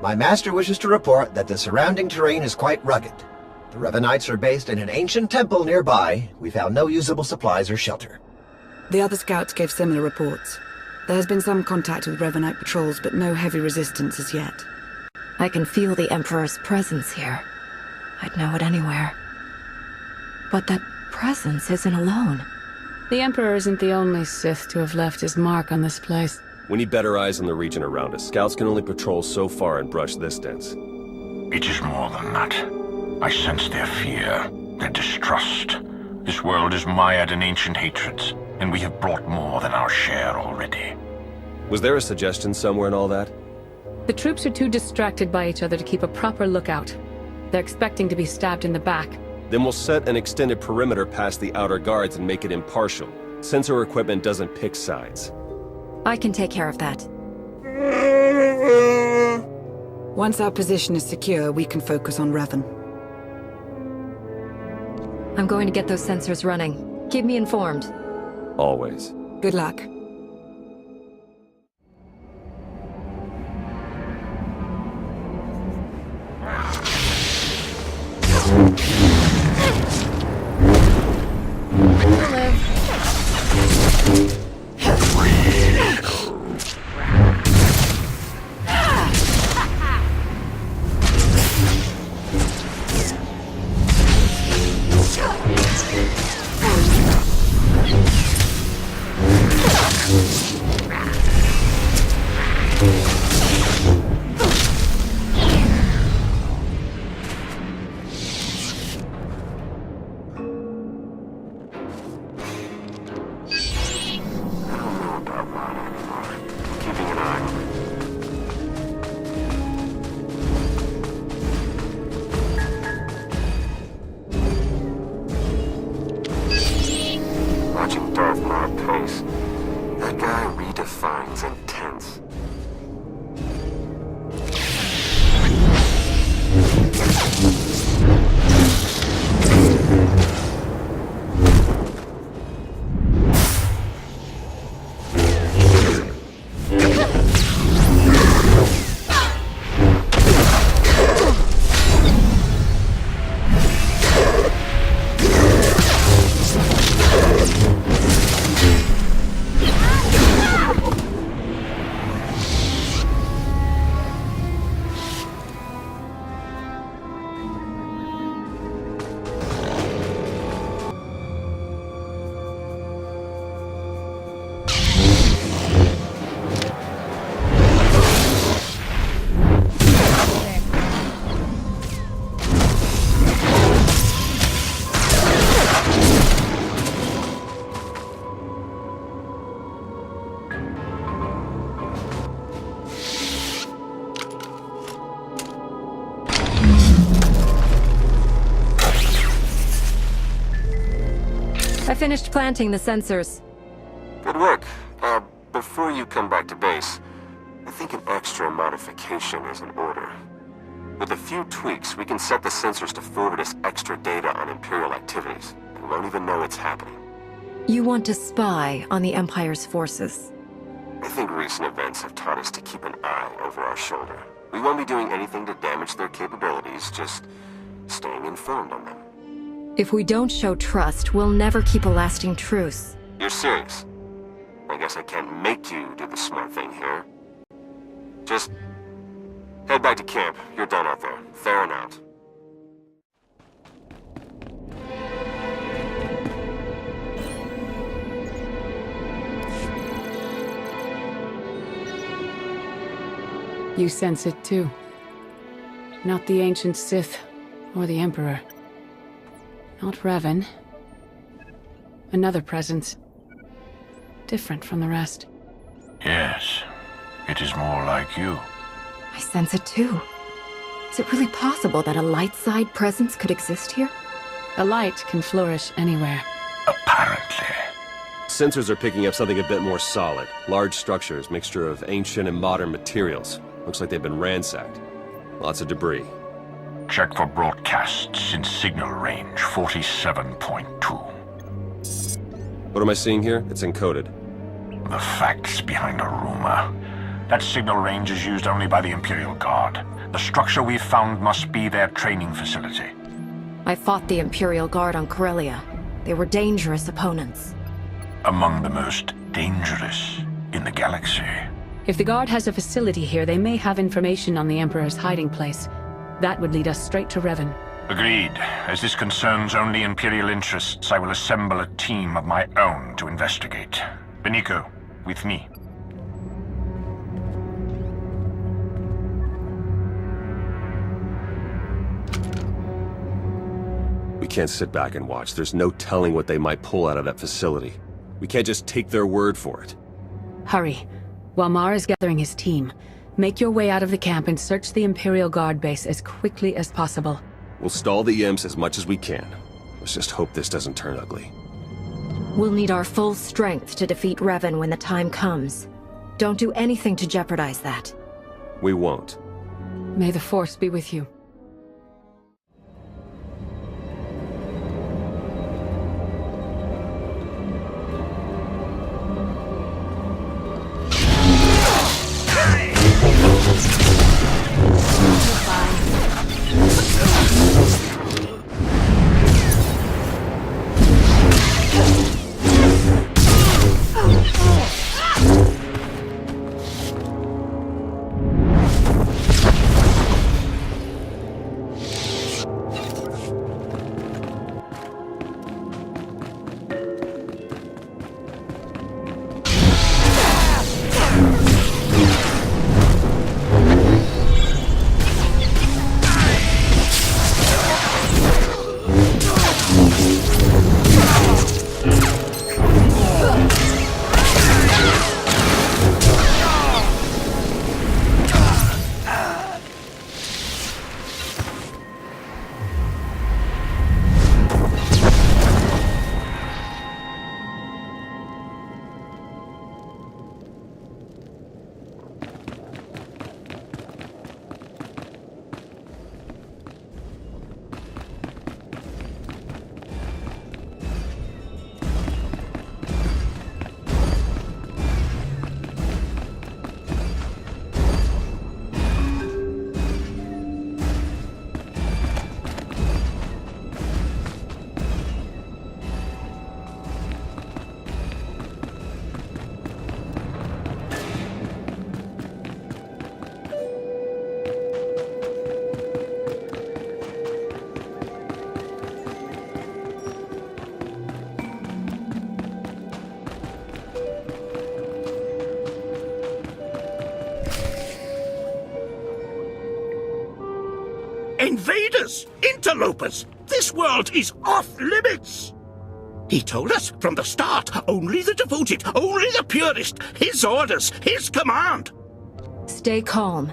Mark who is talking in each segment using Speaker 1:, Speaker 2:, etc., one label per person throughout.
Speaker 1: My master wishes to report that the surrounding terrain is quite rugged. The Revenites are based in an ancient temple nearby. We found no usable supplies or shelter.
Speaker 2: The other scouts gave similar reports. There has been some contact with Revenite patrols, but no heavy resistance as yet.
Speaker 3: I can feel the Emperor's presence here. I'd know it anywhere. But that presence isn't alone.
Speaker 4: The Emperor isn't the only Sith to have left his mark on this place.
Speaker 5: We need better eyes on the region around us. Scouts can only patrol so far and brush this dense.
Speaker 6: It is more than that. I sense their fear, their distrust. This world is mired in ancient hatreds, and we have brought more than our share already.
Speaker 5: Was there a suggestion somewhere in all that?
Speaker 4: The troops are too distracted by each other to keep a proper lookout. They're expecting to be stabbed in the back.
Speaker 5: Then we'll set an extended perimeter past the outer guards and make it impartial. Sensor equipment doesn't pick sides.
Speaker 3: I can take care of that.
Speaker 2: Once our position is secure, we can focus on Revan.
Speaker 3: I'm going to get those sensors running. Keep me informed.
Speaker 5: Always.
Speaker 2: Good luck.
Speaker 7: That guy redefines intense.
Speaker 3: I finished planting the sensors.
Speaker 7: Good work. Before you come back to base, I think an extra modification is in order. With a few tweaks, we can set the sensors to forward us extra data on Imperial activities. We won't even know it's happening.
Speaker 3: You want to spy on the Empire's forces?
Speaker 7: I think recent events have taught us to keep an eye over our shoulder. We won't be doing anything to damage their capabilities, just staying informed on them.
Speaker 3: If we don't show trust, we'll never keep a lasting truce.
Speaker 7: You're serious? I guess I can't make you do the smart thing here. Just head back to camp. You're done out there. Fair and out.
Speaker 4: You sense it too. Not the ancient Sith or the Emperor. Not Revan. Another presence. Different from the rest.
Speaker 6: Yes, it is more like you.
Speaker 3: I sense it too. Is it really possible that a light side presence could exist here?
Speaker 4: A light can flourish anywhere.
Speaker 6: Apparently.
Speaker 5: Sensors are picking up something a bit more solid. Large structures, mixture of ancient and modern materials. Looks like they've been ransacked. Lots of debris.
Speaker 6: Check for broadcasts in signal range 47.2.
Speaker 5: What am I seeing here? It's encoded.
Speaker 6: The facts behind a rumor. That signal range is used only by the Imperial Guard. The structure we've found must be their training facility.
Speaker 3: I fought the Imperial Guard on Corellia. They were dangerous opponents.
Speaker 6: Among the most dangerous in the galaxy.
Speaker 4: If the Guard has a facility here, they may have information on the Emperor's hiding place. That would lead us straight to Revan.
Speaker 6: Agreed. As this concerns only Imperial interests, I will assemble a team of my own to investigate. Beniko, with me.
Speaker 5: We can't sit back and watch. There's no telling what they might pull out of that facility. We can't just take their word for it.
Speaker 4: Hurry. While Mar is gathering his team, make your way out of the camp and search the Imperial Guard base as quickly as possible.
Speaker 5: We'll stall the imps as much as we can. Let's just hope this doesn't turn ugly.
Speaker 3: We'll need our full strength to defeat Revan when the time comes. Don't do anything to jeopardize that.
Speaker 5: We won't.
Speaker 4: May the Force be with you.
Speaker 8: Invaders! Interlopers! This world is off limits! He told us from the start, only the devoted, only the purest, his orders, his command!
Speaker 3: Stay calm.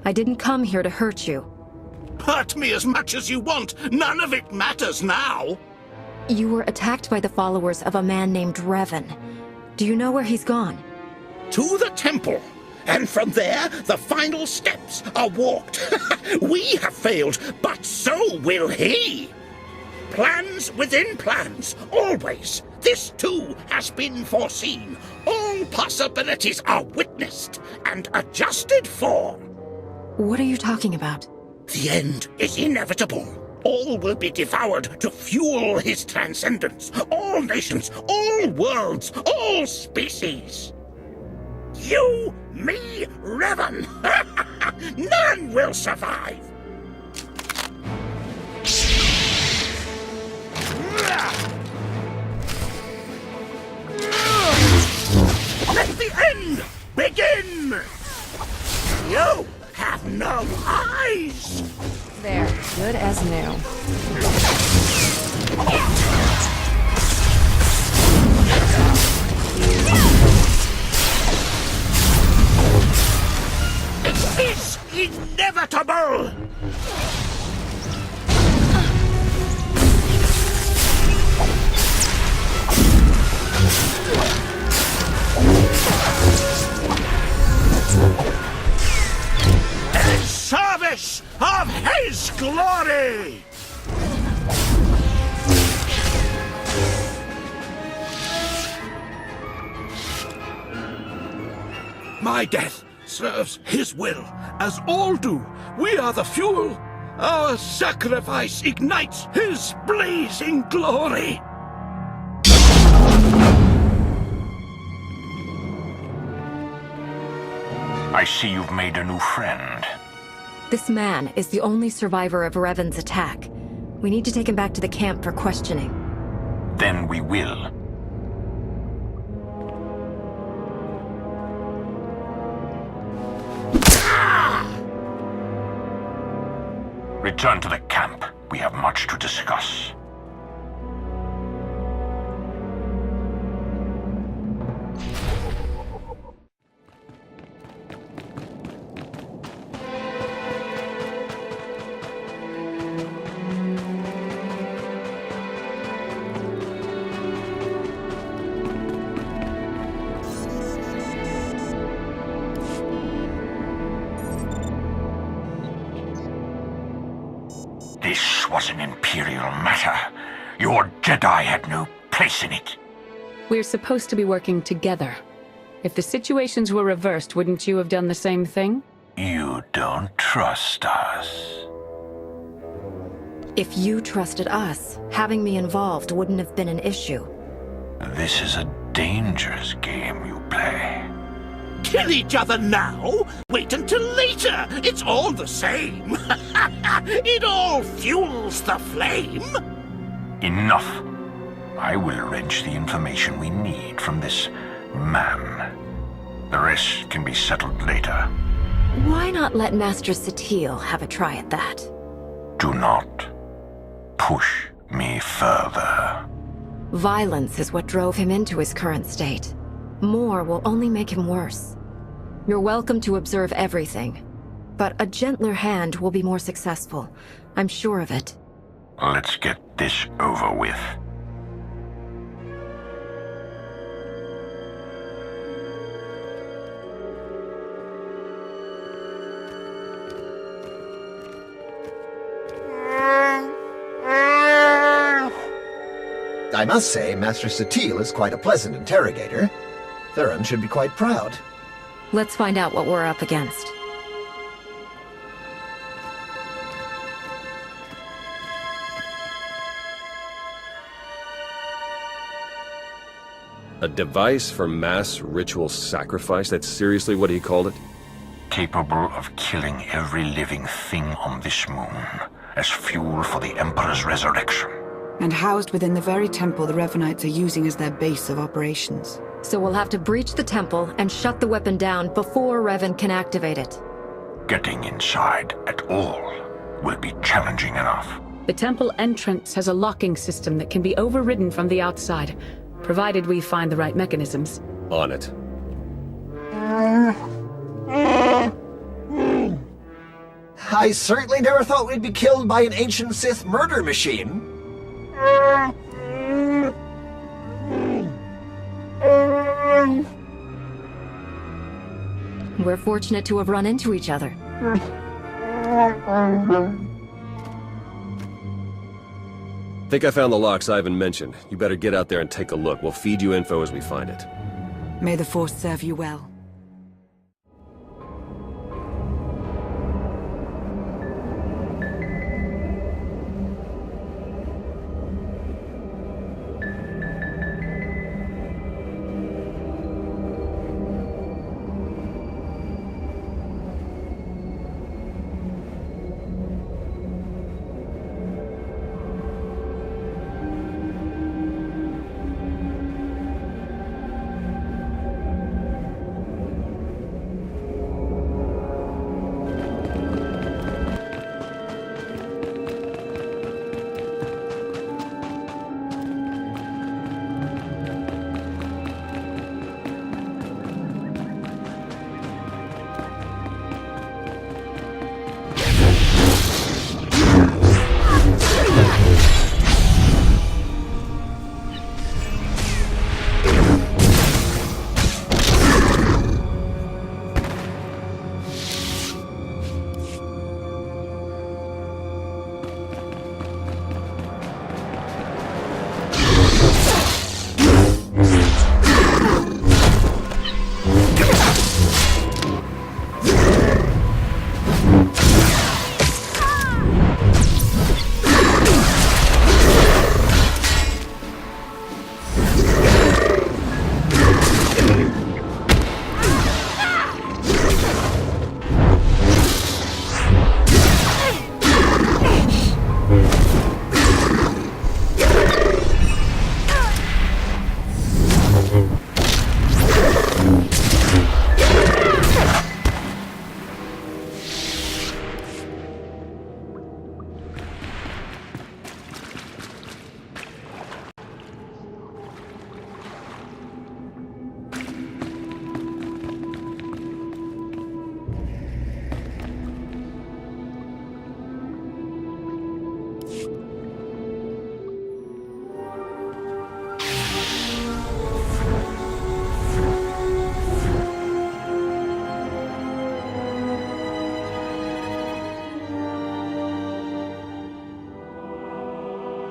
Speaker 3: I didn't come here to hurt you.
Speaker 8: Hurt me as much as you want, none of it matters now!
Speaker 3: You were attacked by the followers of a man named Revan. Do you know where he's gone?
Speaker 8: To the temple! And from there, the final steps are walked. We have failed, but so will he. Plans within plans, always. This too has been foreseen. All possibilities are witnessed and adjusted for.
Speaker 3: What are you talking about?
Speaker 8: The end is inevitable. All will be devoured to fuel his transcendence. All nations, all worlds, all species. You, me, Revan. None will survive. Let the end begin. You have no eyes.
Speaker 3: There, good as new.
Speaker 8: It's inevitable! In service of his glory! My death serves his will, as all do. We are the fuel. Our sacrifice ignites his blazing glory.
Speaker 6: I see you've made a new friend.
Speaker 3: This man is the only survivor of Revan's attack. We need to take him back to the camp for questioning.
Speaker 6: Then we will. Return to the camp. We have much to discuss. This was an Imperial matter. Your Jedi had no place in it.
Speaker 4: We're supposed to be working together. If the situations were reversed, wouldn't you have done the same thing?
Speaker 6: You don't trust us.
Speaker 3: If you trusted us, having me involved wouldn't have been an issue.
Speaker 6: This is a dangerous game you play.
Speaker 8: Kill each other now? Wait until later. It's all the same. It all fuels the flame.
Speaker 6: Enough. I will wrench the information we need from this man. The rest can be settled later.
Speaker 3: Why not let Master Satil have a try at that?
Speaker 6: Do not push me further.
Speaker 3: Violence is what drove him into his current state. More will only make him worse. You're welcome to observe everything, but a gentler hand will be more successful. I'm sure of it.
Speaker 6: Let's get this over with.
Speaker 1: I must say, Master Satil is quite a pleasant interrogator. Theron should be quite proud.
Speaker 3: Let's find out what we're up against.
Speaker 5: A device for mass ritual sacrifice? That's seriously what he called it?
Speaker 6: Capable of killing every living thing on this moon as fuel for the Emperor's resurrection.
Speaker 2: And housed within the very temple the Revanites are using as their base of operations.
Speaker 3: So we'll have to breach the temple and shut the weapon down before Revan can activate it.
Speaker 6: Getting inside at all will be challenging enough.
Speaker 4: The temple entrance has a locking system that can be overridden from the outside, provided we find the right mechanisms.
Speaker 5: On it.
Speaker 1: I certainly never thought we'd be killed by an ancient Sith murder machine.
Speaker 3: We're fortunate to have run into each other.
Speaker 5: Think I found the locks Ivan mentioned. You better get out there and take a look. We'll feed you info as we find it.
Speaker 2: May the Force serve you well.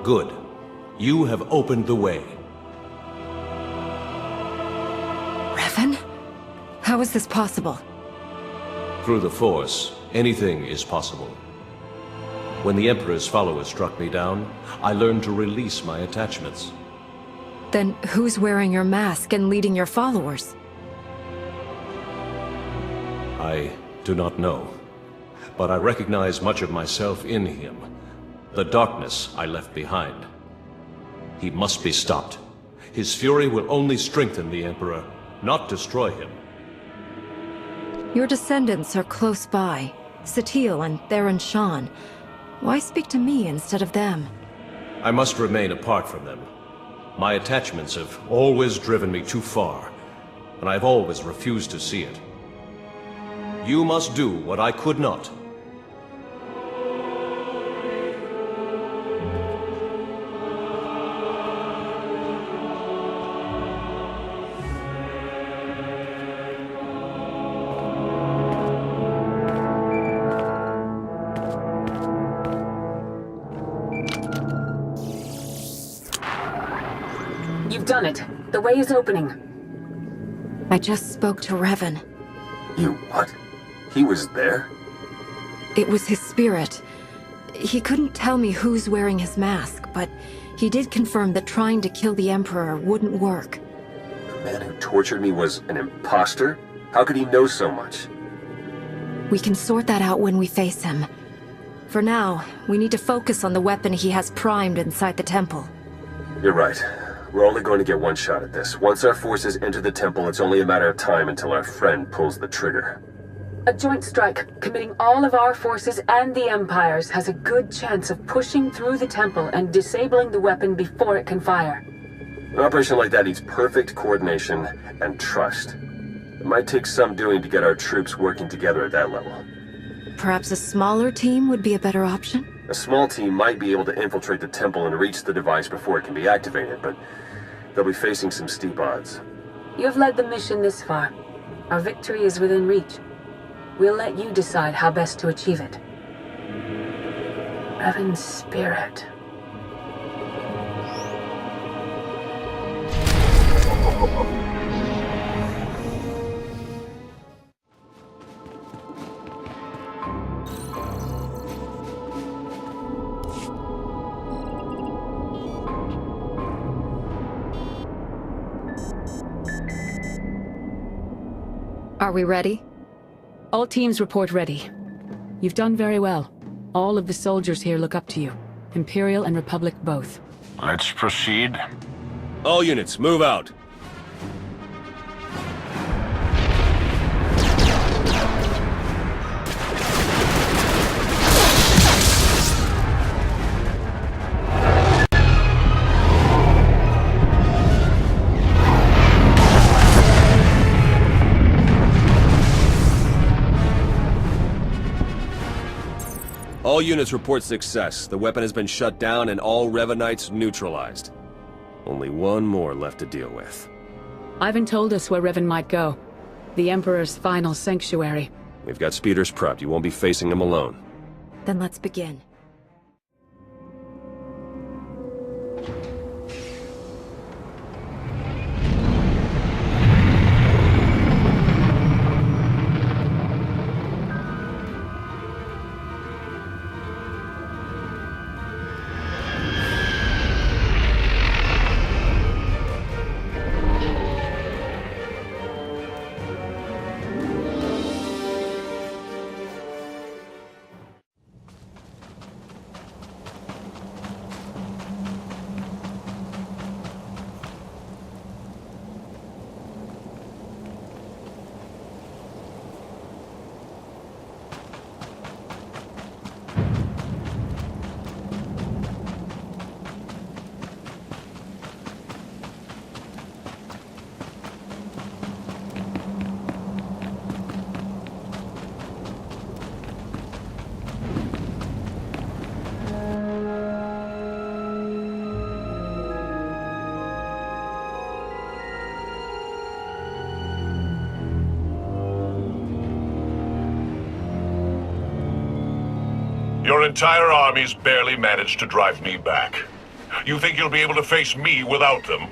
Speaker 9: Good. You have opened the way.
Speaker 3: Revan? How is this possible?
Speaker 9: Through the Force, anything is possible. When the Emperor's followers struck me down, I learned to release my attachments.
Speaker 3: Then who's wearing your mask and leading your followers?
Speaker 9: I do not know, but I recognize much of myself in him. The darkness I left behind. He must be stopped. His fury will only strengthen the Emperor, not destroy him.
Speaker 3: Your descendants are close by. Satil and Theron Shan. Why speak to me instead of them?
Speaker 9: I must remain apart from them. My attachments have always driven me too far, and I've always refused to see it. You must do what I could not.
Speaker 4: You've done it. The way is opening.
Speaker 3: I just spoke to Revan.
Speaker 7: You what? He was there?
Speaker 3: It was his spirit. He couldn't tell me who's wearing his mask, but he did confirm that trying to kill the Emperor wouldn't work.
Speaker 7: The man who tortured me was an imposter? How could he know so much?
Speaker 3: We can sort that out when we face him. For now, we need to focus on the weapon he has primed inside the temple.
Speaker 7: You're right. We're only going to get one shot at this. Once our forces enter the temple, it's only a matter of time until our friend pulls the trigger.
Speaker 4: A joint strike, committing all of our forces and the Empire's, has a good chance of pushing through the temple and disabling the weapon before it can fire.
Speaker 7: An operation like that needs perfect coordination and trust. It might take some doing to get our troops working together at that level.
Speaker 3: Perhaps a smaller team would be a better option?
Speaker 7: A small team might be able to infiltrate the temple and reach the device before it can be activated, but they'll be facing some steep odds.
Speaker 4: You have led the mission this far. Our victory is within reach. We'll let you decide how best to achieve it. Revan's spirit.
Speaker 3: Are we ready?
Speaker 4: All teams report ready. You've done very well. All of the soldiers here look up to you. Imperial and Republic both.
Speaker 6: Let's proceed.
Speaker 5: All units, move out. All units report success. The weapon has been shut down and all Revanites neutralized. Only one more left to deal with.
Speaker 4: Ivan told us where Revan might go. The Emperor's final sanctuary.
Speaker 5: We've got speeders prepped. You won't be facing them alone.
Speaker 3: Then let's begin.
Speaker 10: Your entire army's barely managed to drive me back.
Speaker 6: You think you'll be able to face me without them?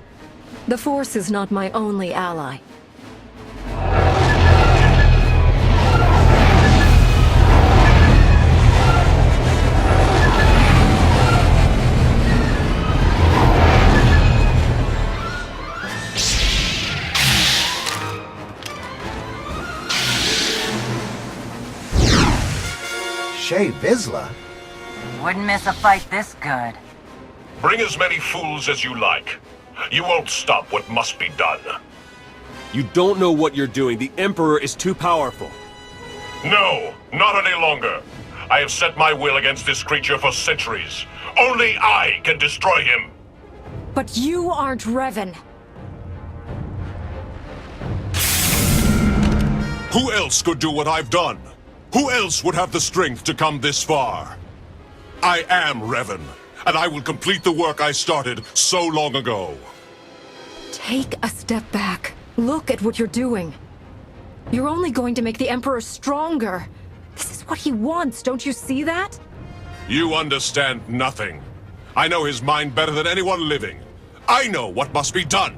Speaker 3: The Force is not my only ally.
Speaker 1: Shay Vizsla?
Speaker 10: Wouldn't miss a fight this good.
Speaker 6: Bring as many fools as you like. You won't stop what must be done.
Speaker 5: You don't know what you're doing. The Emperor is too powerful.
Speaker 6: No, not any longer. I have set my will against this creature for centuries. Only I can destroy him.
Speaker 3: But you aren't Revan.
Speaker 6: Who else could do what I've done? Who else would have the strength to come this far? I am Revan, and I will complete the work I started so long ago.
Speaker 3: Take a step back. Look at what you're doing. You're only going to make the Emperor stronger. This is what he wants, don't you see that?
Speaker 6: You understand nothing. I know his mind better than anyone living. I know what must be done.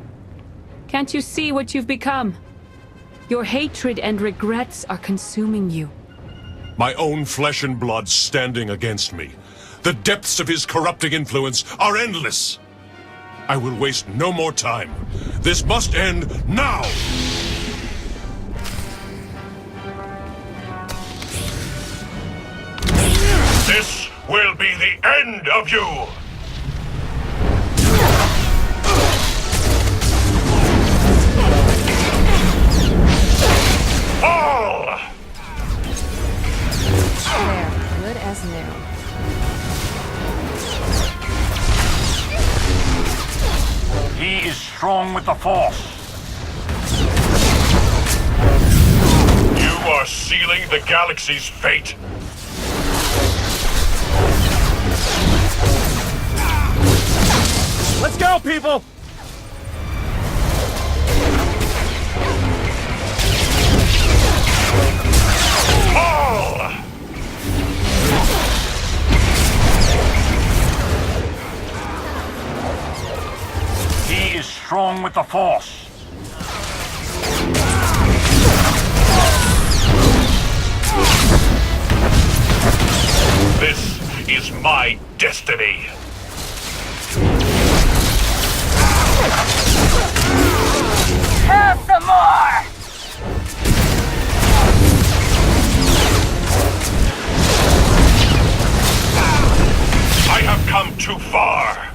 Speaker 4: Can't you see what you've become? Your hatred and regrets are consuming you.
Speaker 6: My own flesh and blood standing against me. The depths of his corrupting influence are endless. I will waste no more time. This must end now! This will be the end of you! Fall!
Speaker 3: There, good as new.
Speaker 6: He is strong with the Force. You are sealing the galaxy's fate.
Speaker 5: Let's go, people!
Speaker 6: Fall! He is strong with the Force. This is my destiny.
Speaker 10: Have some more!
Speaker 6: I have come too far.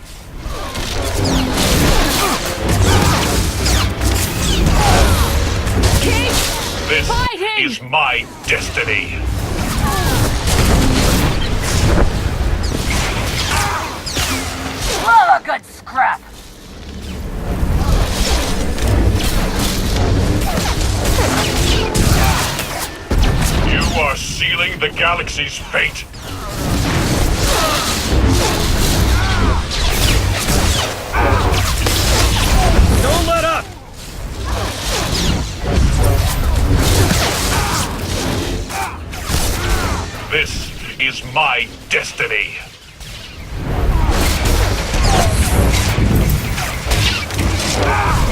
Speaker 4: Keep
Speaker 6: This
Speaker 4: fighting!
Speaker 6: is my destiny.
Speaker 10: Love a good scrap!
Speaker 6: You are sealing the galaxy's fate.
Speaker 5: Don't let up!
Speaker 6: This is my destiny.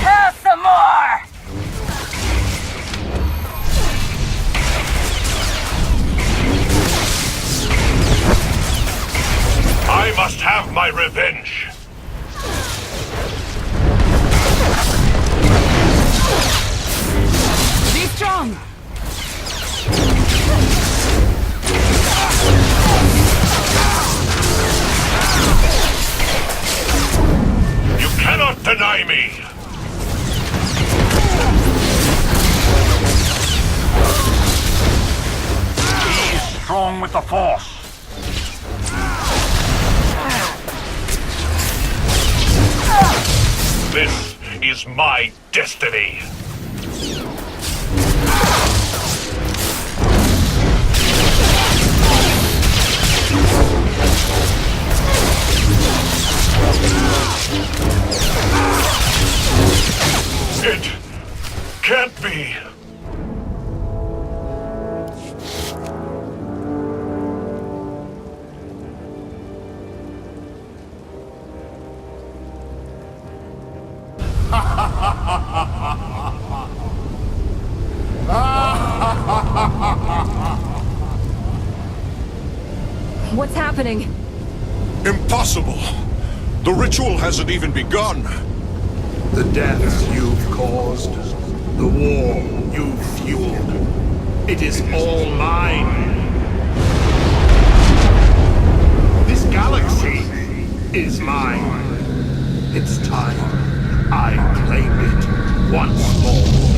Speaker 10: Have some more!
Speaker 6: I must have my revenge.
Speaker 4: Be strong!
Speaker 6: You cannot deny me. He is strong with the Force. This is my destiny. It can't be.
Speaker 3: What's happening?
Speaker 11: Impossible! The ritual hasn't even begun!
Speaker 12: The deaths you've caused, the war you've fueled, it is all mine! This galaxy is mine. It's time I claimed it once more.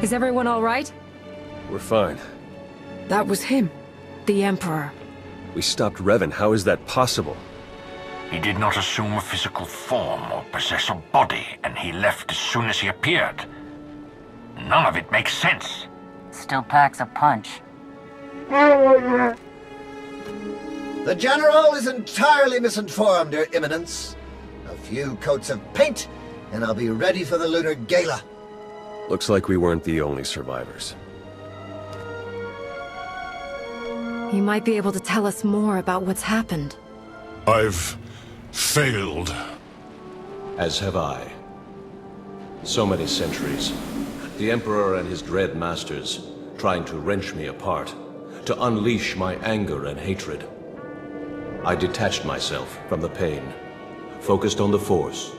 Speaker 3: Is everyone all right?
Speaker 5: We're fine.
Speaker 2: That was him.
Speaker 3: The Emperor.
Speaker 5: We stopped Revan. How is that possible?
Speaker 6: He did not assume a physical form or possess a body, and he left as soon as he appeared. None of it makes sense.
Speaker 10: Still packs a punch.
Speaker 1: The General is entirely misinformed, Your Eminence. A few coats of paint, and I'll be ready for the Lunar Gala.
Speaker 5: Looks like we weren't the only survivors.
Speaker 3: You might be able to tell us more about what's happened.
Speaker 11: I've failed.
Speaker 9: As have I. So many centuries. The Emperor and his dread masters, trying to wrench me apart, to unleash my anger and hatred. I detached myself from the pain, focused on the Force.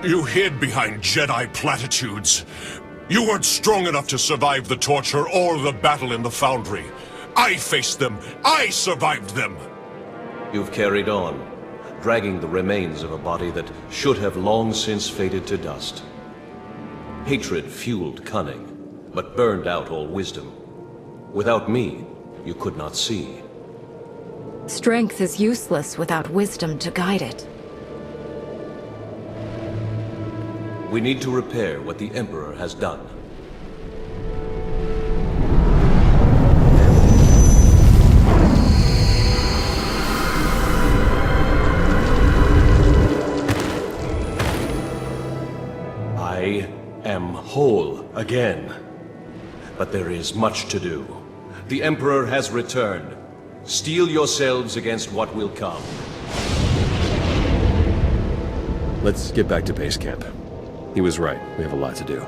Speaker 11: You hid behind Jedi platitudes. You weren't strong enough to survive the torture or the battle in the Foundry. I faced them. I survived them.
Speaker 9: You've carried on, dragging the remains of a body that should have long since faded to dust. Hatred fueled cunning, but burned out all wisdom. Without me, you could not see.
Speaker 3: Strength is useless without wisdom to guide it.
Speaker 9: We need to repair what the Emperor has done. I am whole again. But there is much to do. The Emperor has returned. Steel yourselves against what will come.
Speaker 5: Let's get back to base camp. He was right. We have a lot to do.